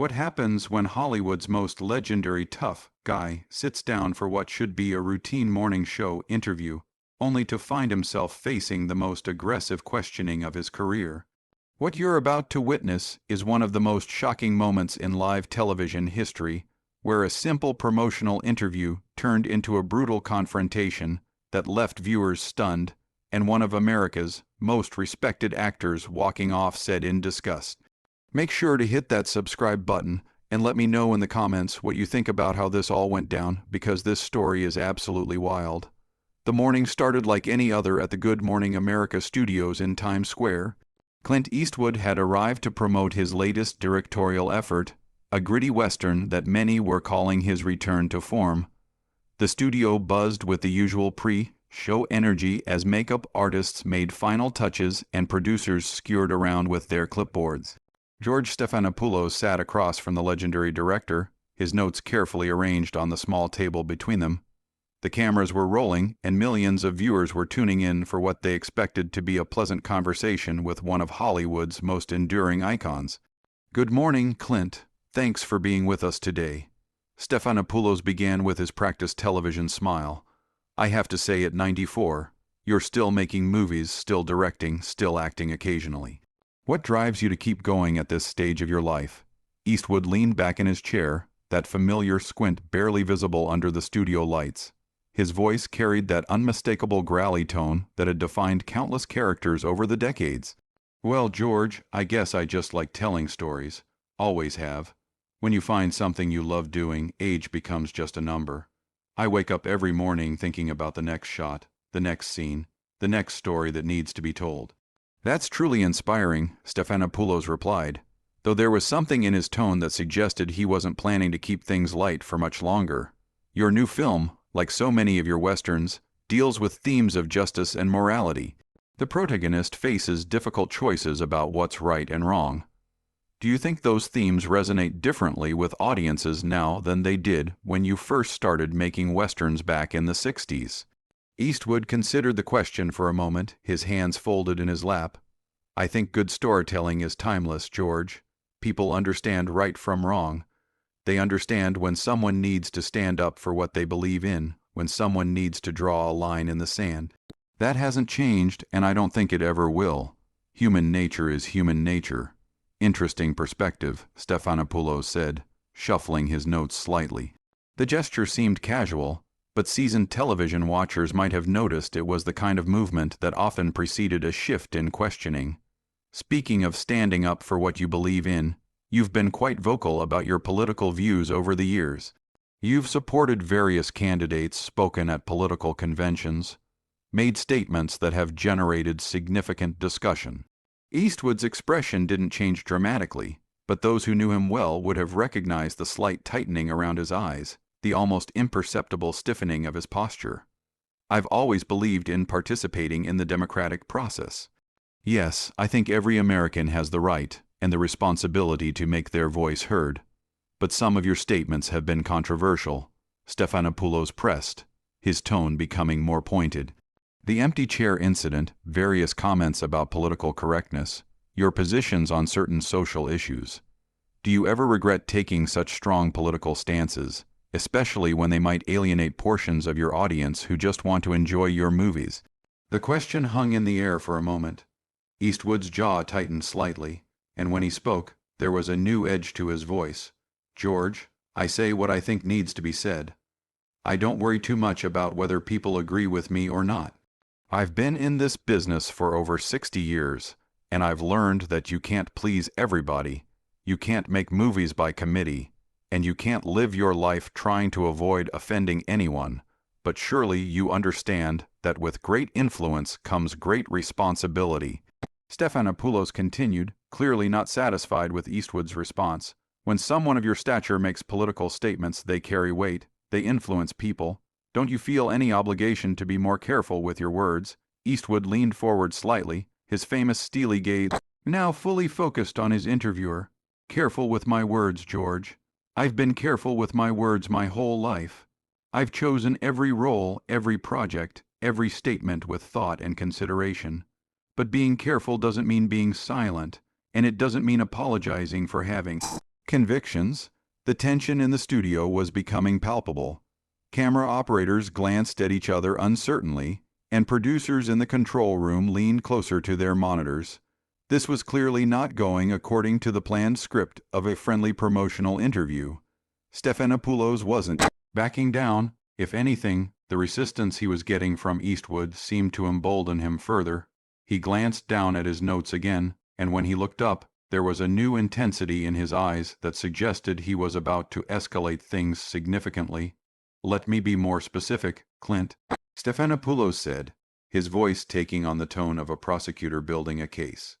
What happens when Hollywood's most legendary tough guy sits down for what should be a routine morning show interview, only to find himself facing the most aggressive questioning of his career? What you're about to witness is one of the most shocking moments in live television history, where a simple promotional interview turned into a brutal confrontation that left viewers stunned, and one of America's most respected actors walking off set in disgust. Make sure to hit that subscribe button and let me know in the comments what you think about how this all went down, because this story is absolutely wild. The morning started like any other at the Good Morning America studios in Times Square. Clint Eastwood had arrived to promote his latest directorial effort, a gritty western that many were calling his return to form. The studio buzzed with the usual pre-show energy as makeup artists made final touches and producers skewed around with their clipboards. George Stephanopoulos sat across from the legendary director, his notes carefully arranged on the small table between them. The cameras were rolling, and millions of viewers were tuning in for what they expected to be a pleasant conversation with one of Hollywood's most enduring icons. "Good morning, Clint. Thanks for being with us today." Stephanopoulos began with his practiced television smile. "I have to say, at 94, you're still making movies, still directing, still acting occasionally. What drives you to keep going at this stage of your life?" Eastwood leaned back in his chair, that familiar squint barely visible under the studio lights. His voice carried that unmistakable growly tone that had defined countless characters over the decades. "Well, George, I guess I just like telling stories. Always have. When you find something you love doing, age becomes just a number. I wake up every morning thinking about the next shot, the next scene, the next story that needs to be told." "That's truly inspiring," Stephanopoulos replied, though there was something in his tone that suggested he wasn't planning to keep things light for much longer. "Your new film, like so many of your westerns, deals with themes of justice and morality. The protagonist faces difficult choices about what's right and wrong. Do you think those themes resonate differently with audiences now than they did when you first started making westerns back in the 60s? Eastwood considered the question for a moment, his hands folded in his lap. "I think good storytelling is timeless, George. People understand right from wrong. They understand when someone needs to stand up for what they believe in, when someone needs to draw a line in the sand. That hasn't changed, and I don't think it ever will. Human nature is human nature." "Interesting perspective," Stephanopoulos said, shuffling his notes slightly. The gesture seemed casual, but seasoned television watchers might have noticed it was the kind of movement that often preceded a shift in questioning. "Speaking of standing up for what you believe in, you've been quite vocal about your political views over the years. You've supported various candidates, spoken at political conventions, made statements that have generated significant discussion." Eastwood's expression didn't change dramatically, but those who knew him well would have recognized the slight tightening around his eyes, the almost imperceptible stiffening of his posture. "I've always believed in participating in the democratic process. Yes, I think every American has the right and the responsibility to make their voice heard. But some of your statements have been controversial," Stephanopoulos pressed, his tone becoming more pointed. "The empty chair incident, various comments about political correctness, your positions on certain social issues. Do you ever regret taking such strong political stances, especially when they might alienate portions of your audience who just want to enjoy your movies?" The question hung in the air for a moment. Eastwood's jaw tightened slightly, and when he spoke, there was a new edge to his voice. "George, I say what I think needs to be said. I don't worry too much about whether people agree with me or not. I've been in this business for over 60 years, and I've learned that you can't please everybody, you can't make movies by committee, and you can't live your life trying to avoid offending anyone, but surely you understand that with great influence comes great responsibility." Stephanopoulos continued, clearly not satisfied with Eastwood's response. "When someone of your stature makes political statements, they carry weight, they influence people. Don't you feel any obligation to be more careful with your words?" Eastwood leaned forward slightly, his famous steely gaze now fully focused on his interviewer. "Careful with my words, George. I've been careful with my words my whole life. I've chosen every role, every project, every statement with thought and consideration. But being careful doesn't mean being silent, and it doesn't mean apologizing for having convictions. The tension in the studio was becoming palpable. Camera operators glanced at each other uncertainly, and producers in the control room leaned closer to their monitors. This was clearly not going according to the planned script of a friendly promotional interview. Stephanopoulos wasn't backing down. If anything, the resistance he was getting from Eastwood seemed to embolden him further. He glanced down at his notes again, and when he looked up, there was a new intensity in his eyes that suggested he was about to escalate things significantly. "Let me be more specific, Clint," Stephanopoulos said, his voice taking on the tone of a prosecutor building a case.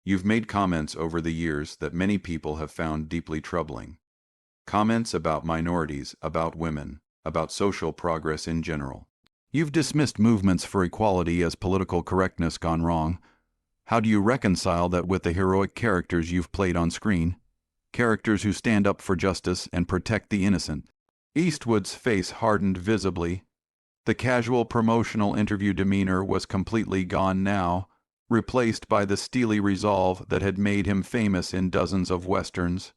"You've made comments over the years that many people have found deeply troubling. Comments about minorities, about women, about social progress in general. You've dismissed movements for equality as political correctness gone wrong. How do you reconcile that with the heroic characters you've played on screen? Characters who stand up for justice and protect the innocent." Eastwood's face hardened visibly. The casual promotional interview demeanor was completely gone now, replaced by the steely resolve that had made him famous in dozens of westerns.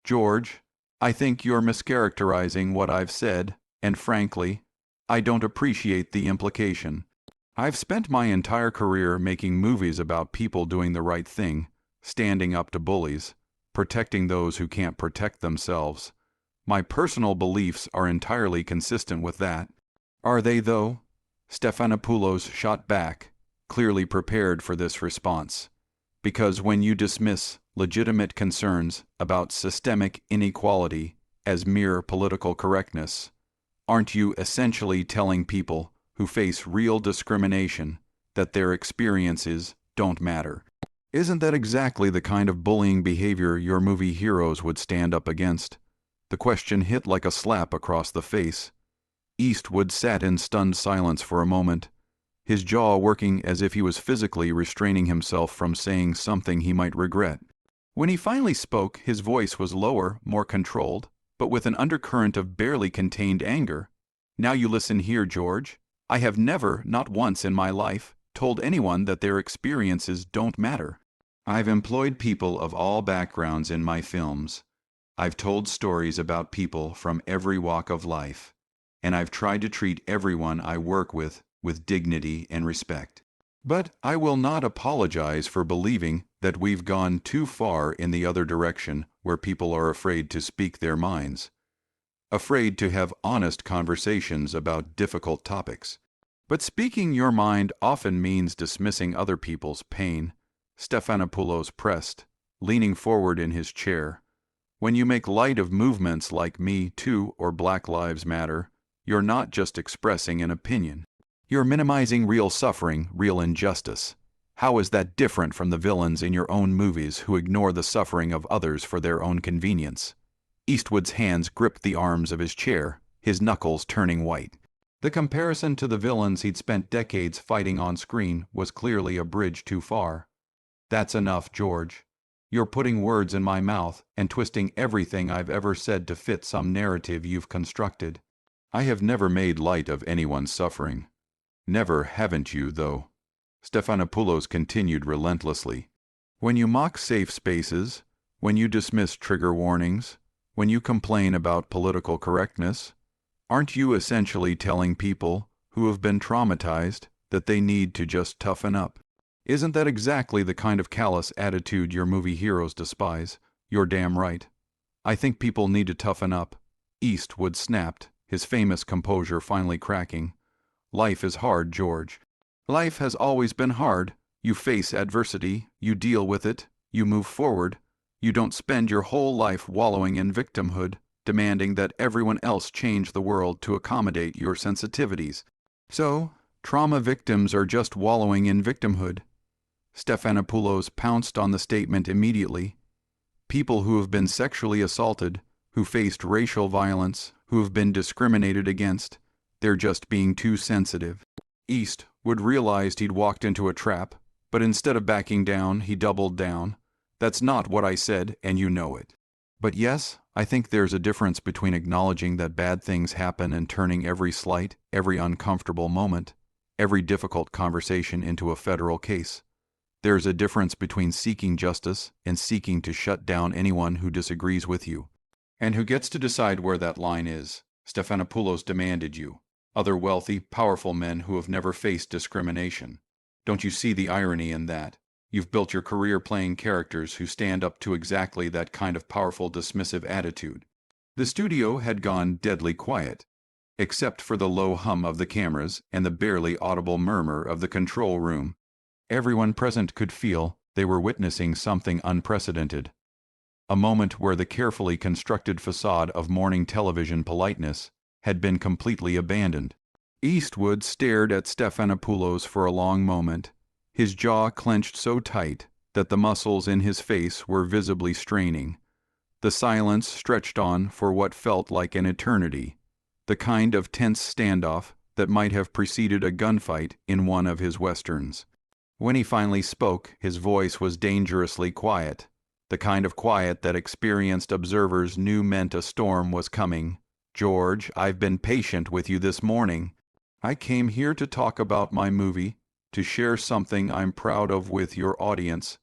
"George, I think you're mischaracterizing what I've said, and frankly, I don't appreciate the implication. I've spent my entire career making movies about people doing the right thing, standing up to bullies, protecting those who can't protect themselves. My personal beliefs are entirely consistent with that." "Are they, though?" Stephanopoulos shot back, clearly prepared for this response. "Because when you dismiss legitimate concerns about systemic inequality as mere political correctness, aren't you essentially telling people who face real discrimination that their experiences don't matter?" "Isn't that exactly the kind of bullying behavior your movie heroes would stand up against?" The question hit like a slap across the face. Eastwood sat in stunned silence for a moment, his jaw working as if he was physically restraining himself from saying something he might regret. When he finally spoke, his voice was lower, more controlled, but with an undercurrent of barely contained anger. "Now you listen here, George. I have never, not once in my life, told anyone that their experiences don't matter. I've employed people of all backgrounds in my films. I've told stories about people from every walk of life, and I've tried to treat everyone I work with dignity and respect. But I will not apologize for believing that we've gone too far in the other direction, where people are afraid to speak their minds, afraid to have honest conversations about difficult topics. But speaking your mind often means dismissing other people's pain," Stephanopoulos pressed, leaning forward in his chair. "When you make light of movements like Me Too or Black Lives Matter, you're not just expressing an opinion. You're minimizing real suffering, real injustice. How is that different from the villains in your own movies who ignore the suffering of others for their own convenience?" Eastwood's hands gripped the arms of his chair, his knuckles turning white. The comparison to the villains he'd spent decades fighting on screen was clearly a bridge too far. "That's enough, George. You're putting words in my mouth and twisting everything I've ever said to fit some narrative you've constructed. I have never made light of anyone's suffering. Never, haven't you, though?" Stephanopoulos continued relentlessly. "When you mock safe spaces, when you dismiss trigger warnings, when you complain about political correctness, aren't you essentially telling people who have been traumatized that they need to just toughen up? Isn't that exactly the kind of callous attitude your movie heroes despise? You're damn right. I think people need to toughen up." Eastwood snapped, his famous composure finally cracking. "Life is hard, George. Life has always been hard. You face adversity, you deal with it, you move forward. You don't spend your whole life wallowing in victimhood, demanding that everyone else change the world to accommodate your sensitivities. So, trauma victims are just wallowing in victimhood." Stephanopoulos pounced on the statement immediately. "People who have been sexually assaulted, who faced racial violence, who have been discriminated against, they're just being too sensitive." Eastwood realized he'd walked into a trap, but instead of backing down, he doubled down. "That's not what I said, and you know it. But yes, I think there's a difference between acknowledging that bad things happen and turning every slight, every uncomfortable moment, every difficult conversation into a federal case. There's a difference between seeking justice and seeking to shut down anyone who disagrees with you. And who gets to decide where that line is? Stephanopoulos demanded you. Other wealthy, powerful men who have never faced discrimination. Don't you see the irony in that? You've built your career playing characters who stand up to exactly that kind of powerful, dismissive attitude. The studio had gone deadly quiet, except for the low hum of the cameras and the barely audible murmur of the control room. Everyone present could feel they were witnessing something unprecedented. A moment where the carefully constructed facade of morning television politeness had been completely abandoned. Eastwood stared at Stephanopoulos for a long moment, his jaw clenched so tight that the muscles in his face were visibly straining. The silence stretched on for what felt like an eternity, the kind of tense standoff that might have preceded a gunfight in one of his westerns. When he finally spoke, his voice was dangerously quiet, the kind of quiet that experienced observers knew meant a storm was coming. "George, I've been patient with you this morning. I came here to talk about my movie, to share something I'm proud of with your audience,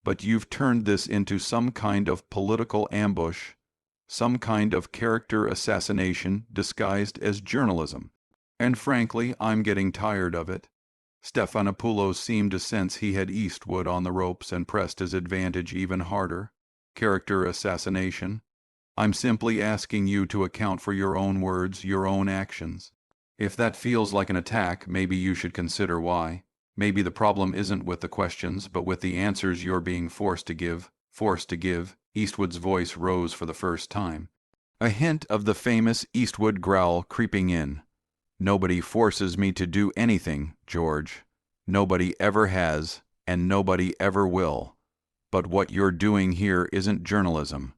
but you've turned this into some kind of political ambush, some kind of character assassination disguised as journalism. And frankly, I'm getting tired of it." Stephanopoulos seemed to sense he had Eastwood on the ropes and pressed his advantage even harder. Character assassination? I'm simply asking you to account for your own words, your own actions. If that feels like an attack, maybe you should consider why. Maybe the problem isn't with the questions, but with the answers you're being forced to give. Forced to give. Eastwood's voice rose for the first time. A hint of the famous Eastwood growl creeping in. "Nobody forces me to do anything, George. Nobody ever has, and nobody ever will. But what you're doing here isn't journalism.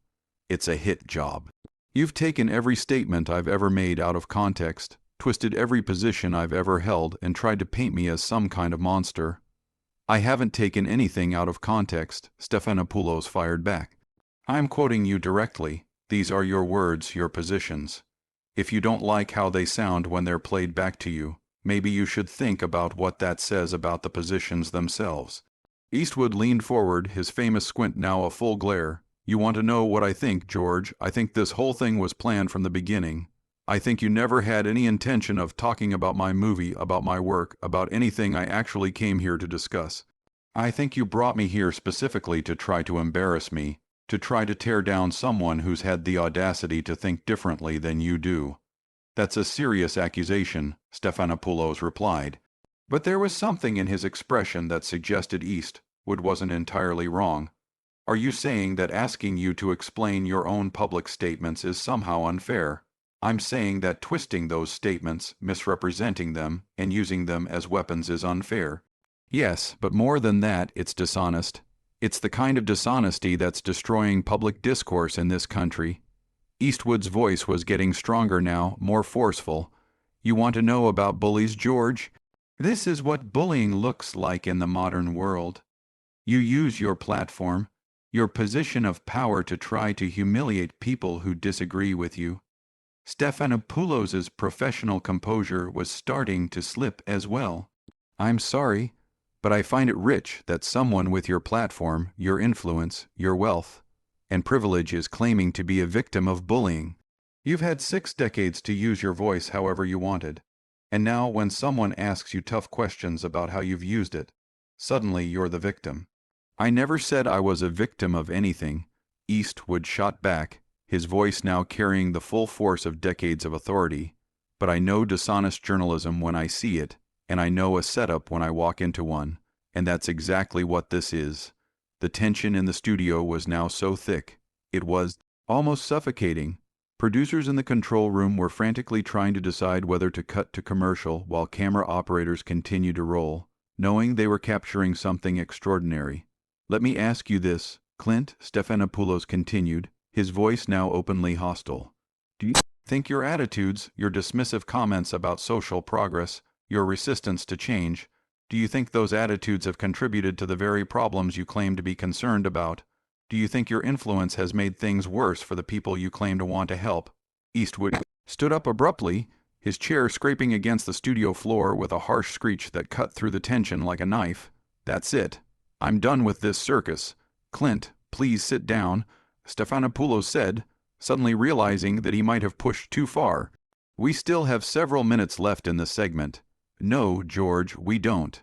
It's a hit job. You've taken every statement I've ever made out of context, twisted every position I've ever held, and tried to paint me as some kind of monster." "I haven't taken anything out of context," Stephanopoulos fired back. "I'm quoting you directly. These are your words, your positions. If you don't like how they sound when they're played back to you, maybe you should think about what that says about the positions themselves." Eastwood leaned forward, his famous squint now a full glare. "You want to know what I think, George? I think this whole thing was planned from the beginning. I think you never had any intention of talking about my movie, about my work, about anything I actually came here to discuss. I think you brought me here specifically to try to embarrass me, to try to tear down someone who's had the audacity to think differently than you do." "That's a serious accusation," Stephanopoulos replied. But there was something in his expression that suggested Eastwood wasn't entirely wrong. "Are you saying that asking you to explain your own public statements is somehow unfair?" "I'm saying that twisting those statements, misrepresenting them, and using them as weapons is unfair." "Yes, but more than that, it's dishonest. It's the kind of dishonesty that's destroying public discourse in this country." Eastwood's voice was getting stronger now, more forceful. "You want to know about bullies, George? This is what bullying looks like in the modern world. You use your platform, your position of power to try to humiliate people who disagree with you." Stephanopoulos' professional composure was starting to slip as well. "I'm sorry, but I find it rich that someone with your platform, your influence, your wealth, and privilege is claiming to be a victim of bullying. You've had 6 decades to use your voice however you wanted, and now when someone asks you tough questions about how you've used it, suddenly you're the victim." "I never said I was a victim of anything," Eastwood shot back, his voice now carrying the full force of decades of authority. "But I know dishonest journalism when I see it, and I know a setup when I walk into one, and that's exactly what this is." The tension in the studio was now so thick, it was almost suffocating. Producers in the control room were frantically trying to decide whether to cut to commercial while camera operators continued to roll, knowing they were capturing something extraordinary. "Let me ask you this, Clint," Stephanopoulos continued, his voice now openly hostile. "Do you think your attitudes, your dismissive comments about social progress, your resistance to change, do you think those attitudes have contributed to the very problems you claim to be concerned about? Do you think your influence has made things worse for the people you claim to want to help?" Eastwood stood up abruptly, his chair scraping against the studio floor with a harsh screech that cut through the tension like a knife. "That's it. I'm done with this circus. Clint, please sit down, Stephanopoulos said, suddenly realizing that he might have pushed too far. We still have several minutes left in the segment. No, George, we don't.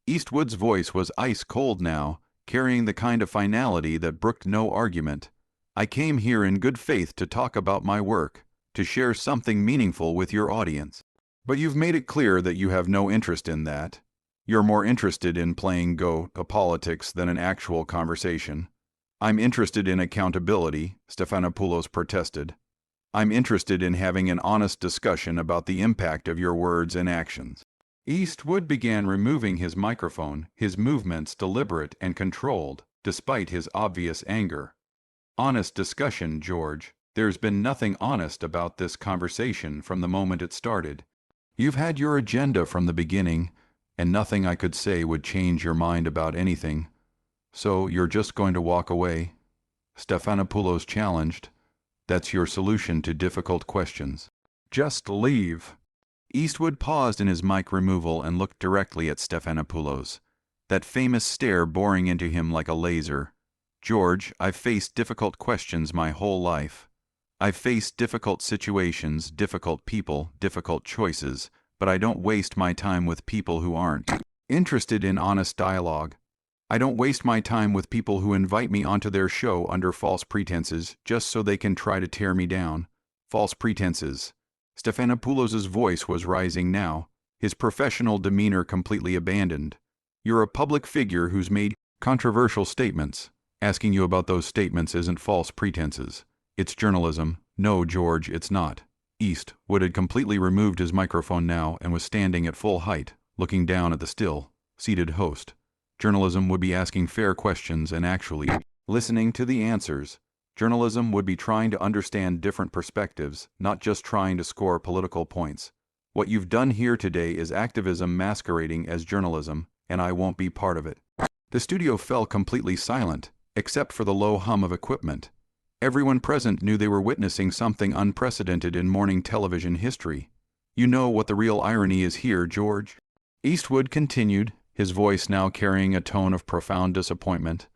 Eastwood's voice was ice cold now, carrying the kind of finality that brooked no argument. I came here in good faith to talk about my work, to share something meaningful with your audience. But you've made it clear that you have no interest in that. You're more interested in playing politics than an actual conversation. I'm interested in accountability, Stephanopoulos protested. I'm interested in having an honest discussion about the impact of your words and actions. Eastwood began removing his microphone, his movements deliberate and controlled, despite his obvious anger. Honest discussion, George. There's been nothing honest about this conversation from the moment it started. You've had your agenda from the beginning, and nothing I could say would change your mind about anything. So you're just going to walk away? Stephanopoulos challenged. That's your solution to difficult questions. Just leave. Eastwood paused in his mic removal and looked directly at Stephanopoulos, that famous stare boring into him like a laser. George, I've faced difficult questions my whole life. I've faced difficult situations, difficult people, difficult choices, but I don't waste my time with people who aren't interested in honest dialogue. I don't waste my time with people who invite me onto their show under false pretenses just so they can try to tear me down. False pretenses. Stephanopoulos' voice was rising now, his professional demeanor completely abandoned. You're a public figure who's made controversial statements. Asking you about those statements isn't false pretenses. It's journalism. No, George, it's not. Eastwood had completely removed his microphone now and was standing at full height, looking down at the still, seated host. Journalism would be asking fair questions and actually listening to the answers. Journalism would be trying to understand different perspectives, not just trying to score political points. What you've done here today is activism masquerading as journalism, and I won't be part of it. The studio fell completely silent, except for the low hum of equipment. Everyone present knew they were witnessing something unprecedented in morning television history. You know what the real irony is here, George? Eastwood continued, his voice now carrying a tone of profound disappointment.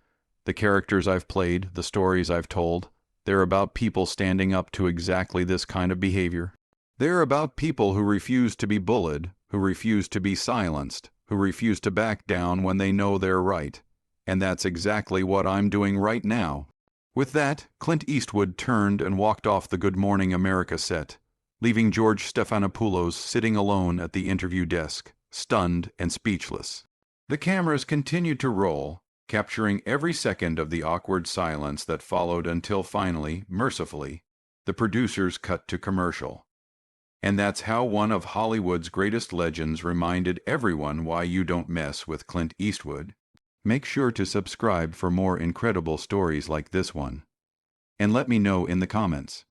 The characters I've played, the stories I've told, they're about people standing up to exactly this kind of behavior. They're about people who refuse to be bullied, who refuse to be silenced, who refuse to back down when they know they're right. And that's exactly what I'm doing right now. With that, Clint Eastwood turned and walked off the Good Morning America set, leaving George Stephanopoulos sitting alone at the interview desk, stunned and speechless. The cameras continued to roll, capturing every second of the awkward silence that followed until finally, mercifully, the producers cut to commercial. And that's how one of Hollywood's greatest legends reminded everyone why you don't mess with Clint Eastwood. Make sure to subscribe for more incredible stories like this one. And let me know in the comments.